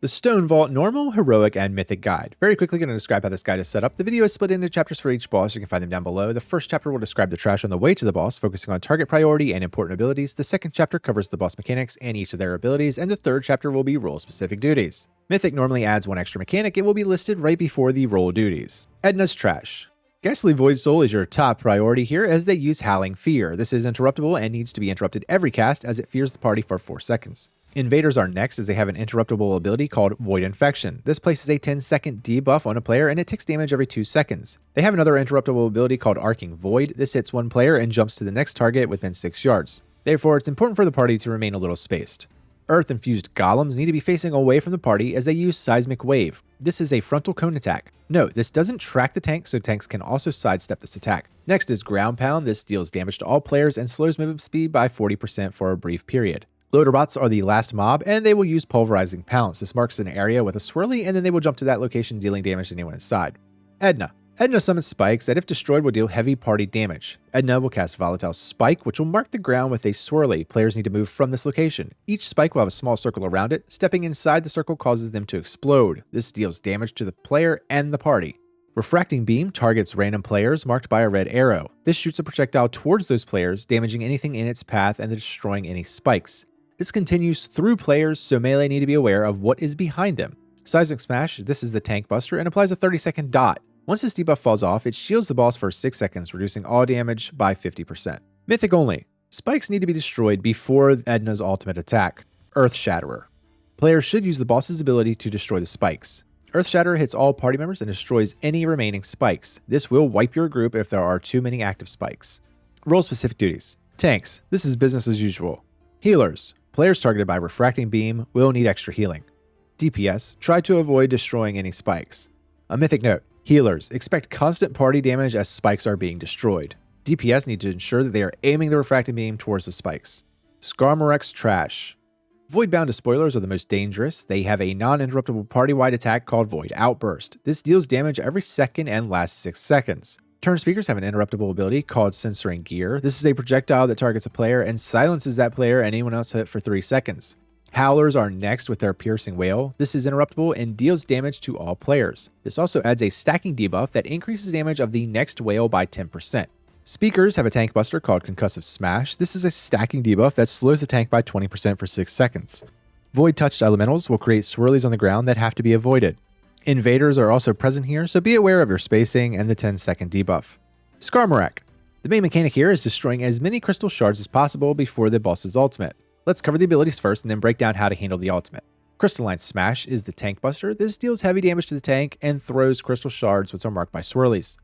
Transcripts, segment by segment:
The Stonevault Normal, Heroic, and Mythic Guide. Very quickly going to describe how this guide is set up. The video is split into chapters for each boss. You can find them down below. The first chapter will describe the trash on the way to the boss, focusing on target priority and important abilities. The second chapter covers the boss mechanics and each of their abilities, and the third chapter will be role-specific duties. Mythic normally adds one extra mechanic. It will be listed right before the role duties. EDNA's Trash. Ghastly Void Soul is your top priority here as they use Howling Fear. This is interruptible and needs to be interrupted every cast as it fears the party for 4 seconds. Invaders are next as they have an interruptible ability called Void Infection. This places a 10-second debuff on a player and it takes damage every 2 seconds. They have another interruptible ability called Arcing Void. This hits one player and jumps to the next target within 6 yards. Therefore, it's important for the party to remain a little spaced. Earth-infused golems need to be facing away from the party as they use Seismic Wave. This is a frontal cone attack. Note, this doesn't track the tank, so tanks can also sidestep this attack. Next is Ground Pound. This deals damage to all players and slows movement speed by 40% for a brief period. Loaderbots are the last mob, and they will use Pulverizing Pounce. This marks an area with a swirly, and then they will jump to that location, dealing damage to anyone inside. EDNA. EDNA summons spikes that if destroyed will deal heavy party damage. EDNA will cast Volatile Spike, which will mark the ground with a swirly. Players need to move from this location. Each spike will have a small circle around it. Stepping inside the circle causes them to explode. This deals damage to the player and the party. Refracting Beam targets random players marked by a red arrow. This shoots a projectile towards those players, damaging anything in its path and destroying any spikes. This continues through players, so melee need to be aware of what is behind them. Seismic Smash, this is the tank buster and applies a 30-second dot. Once this debuff falls off, it shields the boss for 6 seconds, reducing all damage by 50%. Mythic only. Spikes need to be destroyed before EDNA's ultimate attack. Earth Shatterer. Players should use the boss's ability to destroy the spikes. Earth Shatterer hits all party members and destroys any remaining spikes. This will wipe your group if there are too many active spikes. Role-specific duties. Tanks. This is business as usual. Healers. Players targeted by Refracting Beam will need extra healing. DPS, try to avoid destroying any spikes. A mythic note, healers, expect constant party damage as spikes are being destroyed. DPS need to ensure that they are aiming the Refracting Beam towards the spikes. Skamorak Trash. Void-bound despoilers are the most dangerous. They have a non-interruptible party-wide attack called Void Outburst. This deals damage every second and lasts 6 seconds. Turn speakers have an interruptible ability called Censoring Gear. This is a projectile that targets a player and silences that player and anyone else hit for 3 seconds. Howlers are next with their Piercing Wail. This is interruptible and deals damage to all players. This also adds a stacking debuff that increases damage of the next wail by 10%. Speakers have a tank buster called Concussive Smash. This is a stacking debuff that slows the tank by 20% for 6 seconds. Void-touched elementals will create swirlies on the ground that have to be avoided. Invaders are also present here, so be aware of your spacing and the 10-second debuff. Skamorak. The main mechanic here is destroying as many crystal shards as possible before the boss's ultimate. Let's cover the abilities first and then break down how to handle the ultimate. Crystalline Smash is the tank buster. This deals heavy damage to the tank and throws crystal shards which are marked by swirlies.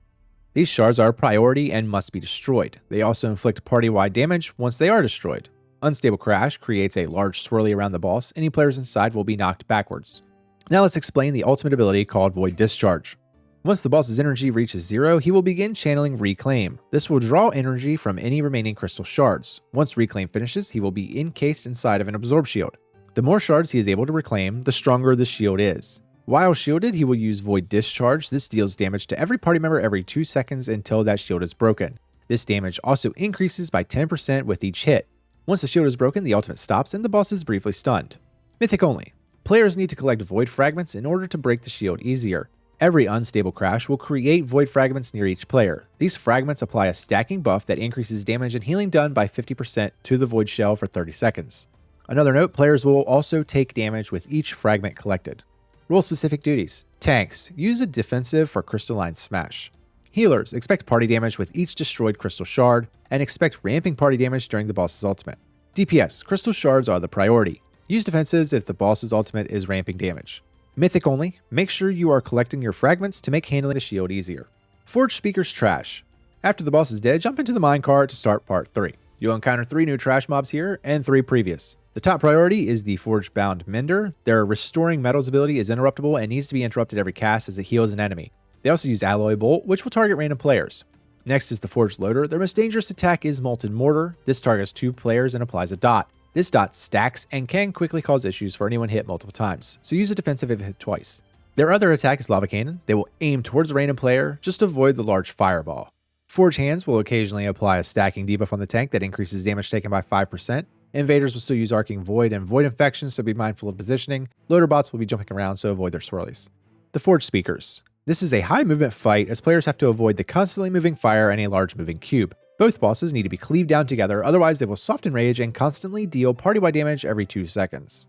These shards are a priority and must be destroyed. They also inflict party-wide damage once they are destroyed. Unstable Crash creates a large swirly around the boss. Any players inside will be knocked backwards. Now let's explain the ultimate ability called Void Discharge. Once the boss's energy reaches 0, he will begin channeling Reclaim. This will draw energy from any remaining crystal shards. Once Reclaim finishes, he will be encased inside of an Absorb Shield. The more shards he is able to reclaim, the stronger the shield is. While shielded, he will use Void Discharge. This deals damage to every party member every 2 seconds until that shield is broken. This damage also increases by 10% with each hit. Once the shield is broken, the ultimate stops and the boss is briefly stunned. Mythic only. Players need to collect Void Fragments in order to break the shield easier. Every unstable crash will create Void Fragments near each player. These fragments apply a stacking buff that increases damage and healing done by 50% to the Void Shell for 30 seconds. Another note, players will also take damage with each fragment collected. Role-specific duties. Tanks, use a defensive for Crystalline Smash. Healers, expect party damage with each destroyed crystal shard, and expect ramping party damage during the boss's ultimate. DPS, crystal shards are the priority. Use defensives if the boss's ultimate is ramping damage. Mythic only, make sure you are collecting your fragments to make handling the shield easier. Forged Speakers Trash. After the boss is dead, jump into the minecart to start part 3. You'll encounter 3 new trash mobs here and 3 previous. The top priority is the Forged Bound Mender. Their Restoring Metals ability is interruptible and needs to be interrupted every cast as it heals an enemy. They also use Alloy Bolt, which will target random players. Next is the Forged Loader. Their most dangerous attack is Molten Mortar. This targets 2 players and applies a dot. This dot stacks and can quickly cause issues for anyone hit multiple times, so use a defensive if hit twice. Their other attack is Lava Cannon. They will aim towards a random player, just avoid the large fireball. Forge Hands will occasionally apply a stacking debuff on the tank that increases damage taken by 5%. Invaders will still use Arcing Void and Void Infection, so be mindful of positioning. Loader bots will be jumping around, so avoid their swirlies. The Forge Speakers. This is a high movement fight as players have to avoid the constantly moving fire and a large moving cube. Both bosses need to be cleaved down together, otherwise they will soften rage and constantly deal party-wide damage every 2 seconds.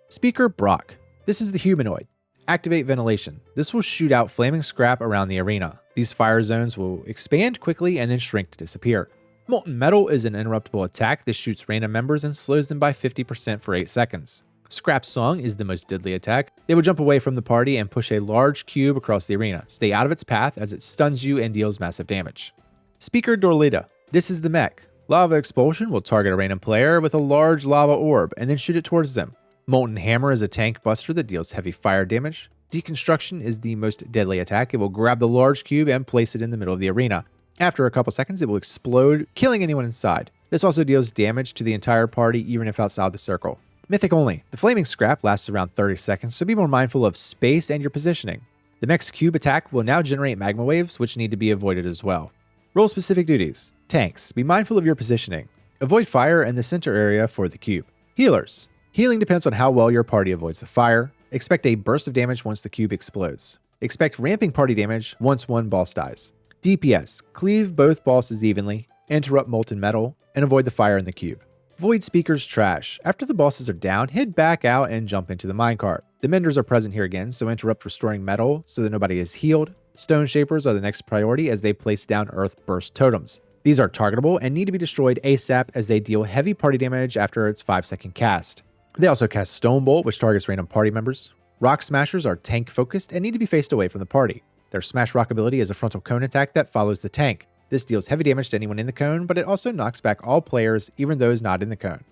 Speaker Brock. This is the humanoid. Activate Ventilation. This will shoot out flaming scrap around the arena. These fire zones will expand quickly and then shrink to disappear. Molten Metal is an interruptible attack that shoots random members and slows them by 50% for 8 seconds. Scrap Song is the most deadly attack. They will jump away from the party and push a large cube across the arena. Stay out of its path as it stuns you and deals massive damage. Speaker Dorlita. This is the mech. Lava Expulsion will target a random player with a large lava orb and then shoot it towards them. Molten Hammer is a tank buster that deals heavy fire damage. Deconstruction is the most deadly attack. It will grab the large cube and place it in the middle of the arena. After a couple seconds, it will explode, killing anyone inside. This also deals damage to the entire party, even if outside the circle. Mythic only. The flaming scrap lasts around 30 seconds, so be more mindful of space and your positioning. The mech's cube attack will now generate magma waves, which need to be avoided as well. Role-specific duties. Tanks. Be mindful of your positioning. Avoid fire in the center area for the cube. Healers. Healing depends on how well your party avoids the fire. Expect a burst of damage once the cube explodes. Expect ramping party damage once one boss dies. DPS. Cleave both bosses evenly, interrupt Molten Metal, and avoid the fire in the cube. Void Speaker's Trash. After the bosses are down, head back out and jump into the minecart. The Menders are present here again, so interrupt restoring metal so that nobody is healed. Stone Shapers are the next priority as they place down Earth Burst Totems. These are targetable and need to be destroyed ASAP as they deal heavy party damage after its 5-second cast. They also cast Stonevault, which targets random party members. Rock Smashers are tank focused and need to be faced away from the party. Their Smash Rock ability is a frontal cone attack that follows the tank. This deals heavy damage to anyone in the cone, but it also knocks back all players, even those not in the cone.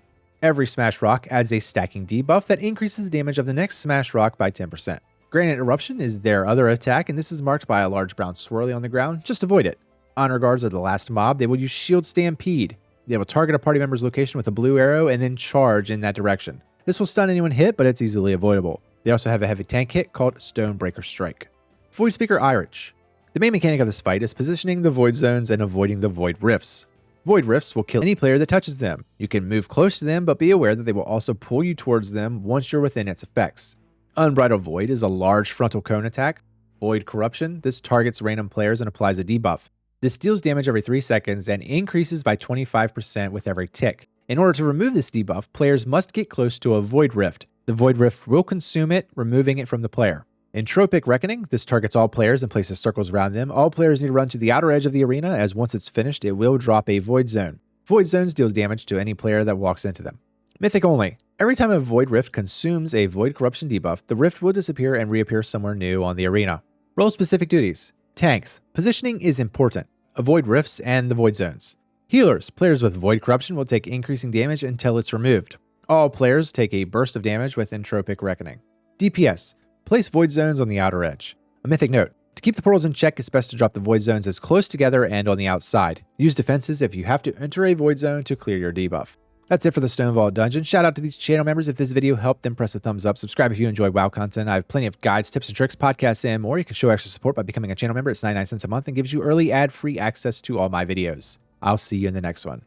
Every Smash Rock adds a stacking debuff that increases the damage of the next Smash Rock by 10%. Granite Eruption is their other attack, and this is marked by a large brown swirly on the ground. Just avoid it. Honor Guards are the last mob. They will use Shield Stampede. They will target a party member's location with a blue arrow and then charge in that direction. This will stun anyone hit, but it's easily avoidable. They also have a heavy tank hit called Stonebreaker Strike. Void Speaker Eirich. The main mechanic of this fight is positioning the void zones and avoiding the void rifts. Void rifts will kill any player that touches them. You can move close to them, but be aware that they will also pull you towards them once you're within its effects. Unbridled Void is a large frontal cone attack. Void Corruption. This targets random players and applies a debuff. This deals damage every 3 seconds and increases by 25% with every tick. In order to remove this debuff, players must get close to a Void Rift. The Void Rift will consume it, removing it from the player. Entropic Reckoning. This targets all players and places circles around them. All players need to run to the outer edge of the arena, as once it's finished, it will drop a Void Zone. Void Zones deals damage to any player that walks into them. Mythic only. Every time a Void Rift consumes a Void Corruption debuff, the Rift will disappear and reappear somewhere new on the arena. Role-specific duties. Tanks. Positioning is important. Avoid rifts and the Void Zones. Healers. Players with Void Corruption will take increasing damage until it's removed. All players take a burst of damage with Entropic Reckoning. DPS. Place Void Zones on the outer edge. A mythic note. To keep the portals in check, it's best to drop the Void Zones as close together and on the outside. Use defenses if you have to enter a Void Zone to clear your debuff. That's it for the Stonevault Dungeon. Shout out to these channel members. If this video helped, then press the thumbs up. Subscribe if you enjoy WoW content. I have plenty of guides, tips and tricks, podcasts, and more. You can show extra support by becoming a channel member. It's 99 cents a month and gives you early ad-free access to all my videos. I'll see you in the next one.